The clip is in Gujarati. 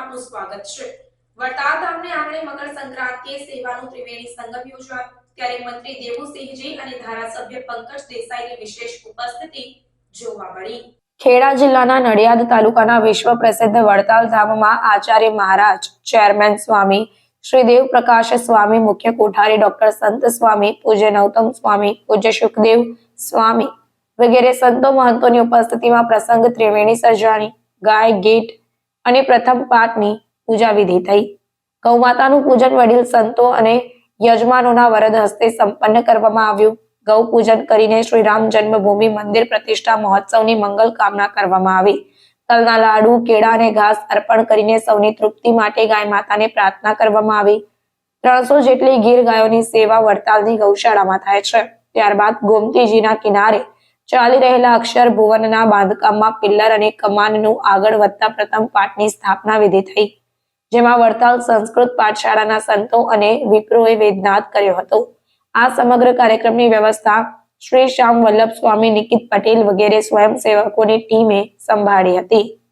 આપનું સ્વાગત છે। વડતાલ ધામને આંગણે મકર સંક્રાંતિએ સેવાનું ત્રિવેણી સંગમ યોજાયો, ત્યારે મંત્રી દેવુસિંહજી અને ધારાસભ્ય પંકજ દેસાઈની વિશેષ ઉપસ્થિતિ જોવા મળી। ખેડા જિલ્લાના નડિયાદ તાલુકાના વિશ્વ પ્રસિદ્ધ વડતાલ ધામમાં આચાર્ય મહારાજ, ચેરમેન સ્વામી શ્રી દેવ પ્રકાશ સ્વામી, મુખ્ય કોઠારી ડોક્ટર સંત સ્વામી, પૂજ્ય નવતમ સ્વામી, પૂજ્ય સુખદેવ સ્વામી વગેરે સંતો મહંતોની ઉપસ્થિતિમાં પ્રસંગ ત્રિવેણી સર્જાણી, ગાય, ગીત અને પ્રથમ પાઠની પૂજા વિધિ થઈ। ગૌ માતાનું પૂજન વડીલ સંતો અને યજમાનોના વરદ હસ્તે સંપન્ન કરવામાં આવ્યું। ગૌ પૂજન કરીને શ્રી રામ જન્મભૂમિ મંદિર પ્રતિષ્ઠા મહોત્સવની મંગલ કામના કરવામાં આવી। તલના લાડુ, કેળા અને ઘાસ અર્પણ કરીને સૌની તૃપ્તિ માટે ગાય માતાને પ્રાર્થના કરવામાં આવી। 300 જેટલી ગીર ગાયોની સેવા વડતાલની ગૌશાળામાં થાય છે। ત્યારબાદ ગોમતીજીના કિનારે ચાલી રહેલા અક્ષર ભુવનના બાંધકામમાં પિલ્લર અને કમાનનું આગળ વધતા પ્રથમ પાઠની સ્થાપના વિધિ થઈ, જેમાં વડતાલ સંસ્કૃત પાઠશાળાના સંતો અને વિપ્રોએ વેદનાદ કર્યો હતો। આ સમગ્ર કાર્યક્રમની વ્યવસ્થા શ્રી શ્યામ વલ્લભ સ્વામી, નિકિત પટેલ વગેરે સ્વયંસેવકોની ટીમે સંભાળી હતી।